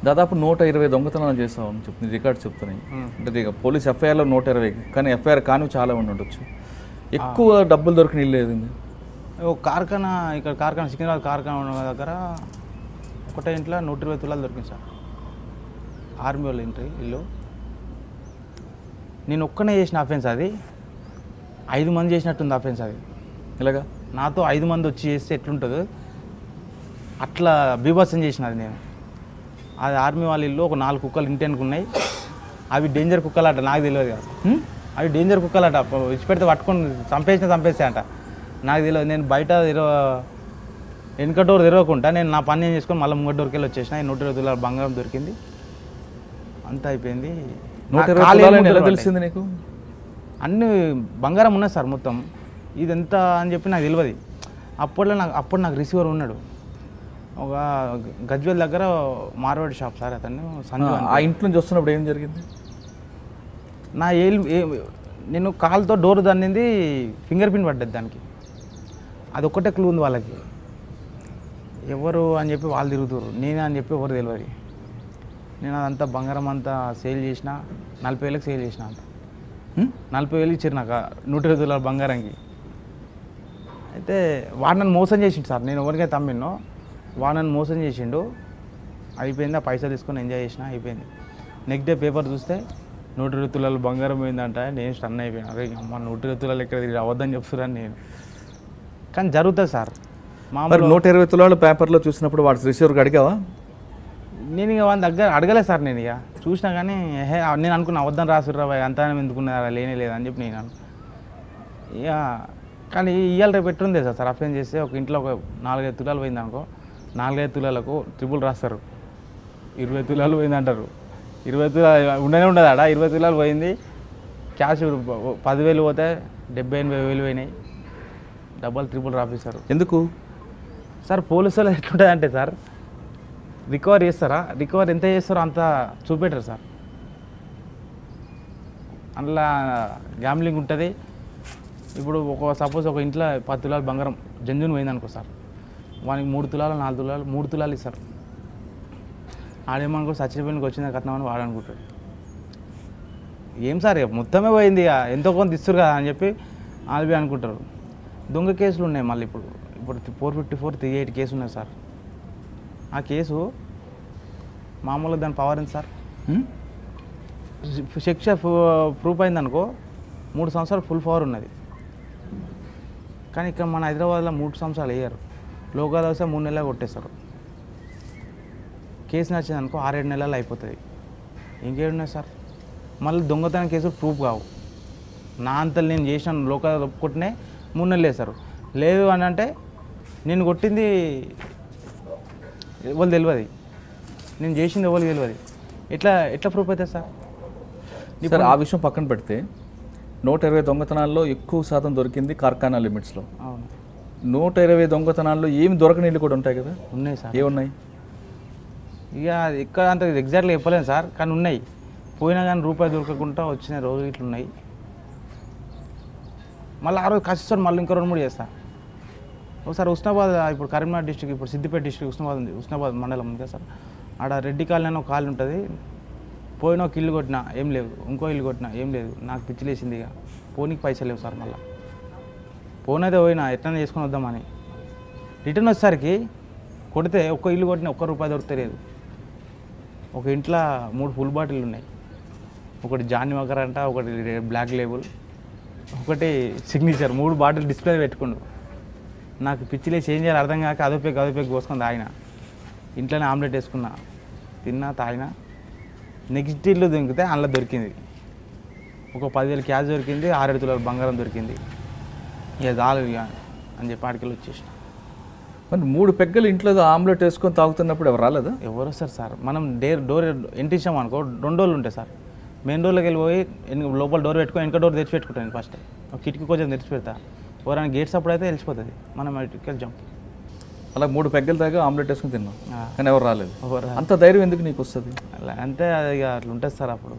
దాదాపు 120 దొంగతనాలు చేస్తావు అని చెప్తుంది రికార్డ్స్ చెప్తున్నాయి. అంటే ఇక పోలీస్ ఎఫ్ఐఆర్లో 120, కానీ ఎఫ్ఐఆర్ కానీ చాలా ఉండొచ్చు. ఎక్కువ డబ్బులు దొరికిన ఇల్లు ఏది? ఒక కార్ఖానా, ఇక్కడ కార్ఖానా సికింద్రాబాద్ కార్ఖానా ఉన్న దగ్గర ఒకటే ఇంట్లో 120 తులాలు దొరికింది సార్. ఆర్మీ వాళ్ళ ఇంటి ఇల్లు. నేను ఒక్కనే చేసిన అఫెన్స్ అది. 5 మంది చేసినట్టుంది అఫెన్స్ అది. ఇలాగా నాతో 5 మంది వచ్చి చేస్తే ఎట్లుంటుందో అట్లా బీభత్సం చేసిన అది నేను. అది ఆర్మీ వాళ్ళ ఇల్లు. ఒక 4 కుక్కలు ఇంటికి ఉన్నాయి. అవి డేంజర్ కుక్కలు అట, నాకు తెలియదు కదా. అవి డేంజర్ కుక్కలు అట, ఇచ్చిపెడితే పట్టుకొని చంపేస్తే అంట. నాకు తెలియదు. నేను బయట వెనుక డోర్ తెరవకుండా నేను నా పని నేను చేసుకొని మళ్ళీ ముంగ డోర్కి వెళ్ళి వచ్చేసిన. 120 తులాల బంగారం దొరికింది. అంతా అయిపోయింది. 120 ఎలా తెలిసింది నీకు? అన్ని బంగారం ఉన్నాయి సార్ మొత్తం. ఇది ఎంత అని చెప్పి నాకు తెలియదు. అప్పుడు నాకు రిసీవర్ ఉన్నాడు. ఒక గజ్వేల్ దగ్గర మార్వాడి షాప్ సార్ అతను సంజు. ఆ ఇంట్లో నుంచి వస్తున్నప్పుడు ఏం జరిగింది? నా నేను కాలుతో డోర్ దన్నింది, ఫింగర్ ప్రింట్ పడ్డది దానికి. అది ఒక్కటే క్లూ ఉంది వాళ్ళకి. ఎవరు అని చెప్పి వాళ్ళు తిరుగుతారు, నేనే అని చెప్పి ఎవరు తెలియదు. నేను అదంతా బంగారం అంతా సేల్ చేసిన. 40,000కి సేల్ చేసిన. అంత 40,000 ఇచ్చారు నాకు 120 తులాల బంగారంకి. అయితే వాడు నన్ను మోసం చేసిండు సార్. నేను ఎవరికైతే తమ్మినో వాడు నన్ను మోసం చేసిండు. అయిపోయింది. ఆ పైసలు తీసుకొని ఎంజాయ్ చేసిన, అయిపోయింది. నెక్స్ట్ డే పేపర్ చూస్తే 120 తులాల బంగారం పోయిందంట. నేను స్టన్ అయిపోయాను. అరే అమ్మ 120 తులాలు ఎక్కడ తిరిగి అవద్దని చెప్తున్నాను నేను. కానీ జరుగుతుంది సార్. మామూలు 120 తులాలు పేపర్లో చూసినప్పుడు వాడు రిసీవర్కి అడిగావా? నేను ఇక వాళ్ళ దగ్గర అడగలేదు సార్. నేను ఇక చూసినా కానీ నేను అనుకున్నా అవద్దని రాసుర్రా అంతా ఎందుకున్నారా, లేనే లేదని చెప్పి నేను ఇక. కానీ ఇవాళ రేపు ఎట్లుంది సార్ అఫెన్స్ చేస్తే ఒక ఇంట్లో ఒక 4-5 తులాలు పోయింది అనుకో, 4-5 తులాలకు ట్రిపుల్ రాస్తారు. 20 తులాలు పోయింది అంటారు. 20 తులాలు ఉండనే ఉండదు ఆడ. 20 తులాలు పోయింది. క్యాష్ 10,000 పోతే 70,000-80,000 పోయినాయి. డబ్బులు ట్రిపుల్ రాపిస్తారు. ఎందుకు సార్? పోలీసు వాళ్ళు ఎట్లుంటుంది అంటే సార్, రికవర్ చేస్తారా, రికవర్ ఎంత చేస్తారో అంత చూపెట్టరు సార్. అందులో గ్యామ్లింగ్ ఉంటుంది. ఇప్పుడు సపోజ్ ఒక ఇంట్లో 10 తులాలు బంగారం జంజుని పోయింది అనుకో సార్, వానికి 3 తులాలు 4 తులాలు 3 తులాలు ఇస్తారు. ఆడేమనుకో సచ్చిపోయినకి వచ్చింది కట్టినామని వాడు అనుకుంటాడు. ఏం సార్ మొత్తమే పోయింది, ఎంతో కొంత ఇస్తారు కదా అని చెప్పి ఆల్బీ అనుకుంటారు. దొంగ కేసులు ఉన్నాయి మళ్ళీ. ఇప్పుడు 454, 38 కేసు ఉన్నాయి సార్. ఆ కేసు మామూలుగా దాని పవర్ ఎంత సార్? శిక్ష ప్రూఫ్ అయిందనుకో 3 సంవత్సరాలు ఫుల్ పవర్ ఉన్నది. కానీ ఇక్కడ మన హైదరాబాద్లో 3 సంవత్సరాలు వేయరు. లోకల్ వస్తే 3 నెలలు కొట్టేస్తారు. కేసు నచ్చింది అనుకో 6-7 నెలలు అయిపోతుంది. ఇంకేమున్నాయి సార్? మళ్ళీ దొంగతనం కేసులు ప్రూఫ్ కావు. నా అంతలు నేను చేసిన లోకల్ ఒప్పుకుంటేనే 3 నెలలు వేస్తారు. లేదు అని అంటే నేను కొట్టింది ఎవరు తెలియదు, నేను చేసింది ఎవరికి తెలియదు. ఎట్లా ప్రూఫ్ అవుతుంది సార్? సార్ ఆ విషయం పక్కన పెడితే 120 దొంగతనాల్లో ఎక్కువ శాతం దొరికింది కార్ఖానా లిమిట్స్లో. అవును. 120 దొంగతనాల్లో ఏమి దొరకని ఇల్లు కూడా ఉంటాయి కదా? ఉన్నాయి సార్. ఏమున్నాయి? ఇక ఇక్కడ అంత ఎగ్జాక్ట్గా చెప్పలేను సార్, కానీ ఉన్నాయి. పోయినా కానీ రూపాయి దొరకకుండా వచ్చిన రోజులు ఇట్లున్నాయి. మళ్ళీ ఆ రోజు కష్టం మళ్ళీ ఇంకో 2-3 చేస్తా. ఒకసారి ఉస్నాబాద్, ఇప్పుడు కరీంనగర్ డిస్ట్రిక్ట్, ఇప్పుడు సిద్దిపేట డిస్ట్రిక్ట్ ఉస్నాబాద్ ఉంది. ఉస్నాబాద్ మండలం ఉంది కదా సార్. ఆడ రెడ్డి కాలనీ అని ఒక కాలనీ ఉంటుంది. పోయిన ఒక ఇల్లు కొట్టినా ఏం లేదు, ఇంకో ఇల్లు కొట్టినా ఏం లేదు. నాకు పిచ్చిలేసింది. ఇక పోనీకి పైసలు లేవు సార్. మళ్ళీ పోనైతే పోయినా ఎట్లయినా చేసుకొని వద్దామని. రిటర్న్ వచ్చేసరికి కొడితే ఒక్క ఇల్లు కొట్టిన ₹1 దొరుకుతలేదు. ఒక ఇంట్లో 3 ఫుల్ బాటిల్ ఉన్నాయి. ఒకటి జానీ వాకర్ అంట, ఒకటి బ్లాక్ లేబుల్, ఒకటి సిగ్నేచర్. 3 బాటిల్ డిస్ప్లే పెట్టుకుండు. నాకు పిచ్చిలే చేంజ్ చేయాలి అర్థం కాక అదోపేకి కోసుకొని తాగిన. ఇంట్లోనే ఆమ్లెట్ వేసుకున్నా, తిన్నా, తాగినా. నెక్స్ట్ ఇల్లు దొరికితే అందులో దొరికింది ఒక 10,000 క్యాష్ దొరికింది, 6-7 తులాల బంగారం దొరికింది. ఇక చాలు ఇక అని చెప్పి ఆడికెళ్ళి వచ్చేసిన. మరి 3 పెగ్గలు ఇంట్లో ఆమ్లెట్ వేసుకొని తాగుతున్నప్పుడు ఎవరు రాలేదా? ఎవరు వస్తారు సార్? మనం డోర్ ఎంట్రీ ఇచ్చాం అనుకో 2 డోర్లు ఉంటాయి సార్. మెయిన్ డోర్లోకి వెళ్ళిపోయి లోపల డోర్ పెట్టుకొని వెనక డోర్ తెరిచి పెట్టుకుంటాను. ఫస్ట్ ఒక కిటికీ కొంచెం తెరిచి పెడతా. ఎవరైనా గేట్స్ అప్పుడు అయితే తెలిసిపోతుంది, మనం ఇటుకెళ్ళి జంప్. అలా 3 పెగ్గలు తాగా ఆమ్లెట్ వేసుకుని తిన్నాం, కానీ ఎవరు రాలేదు. ఎవరు అంత ధైర్యం ఎందుకు నీకు వస్తుంది? అలా అంతే, అది అట్లా ఉంటుంది సార్. అప్పుడు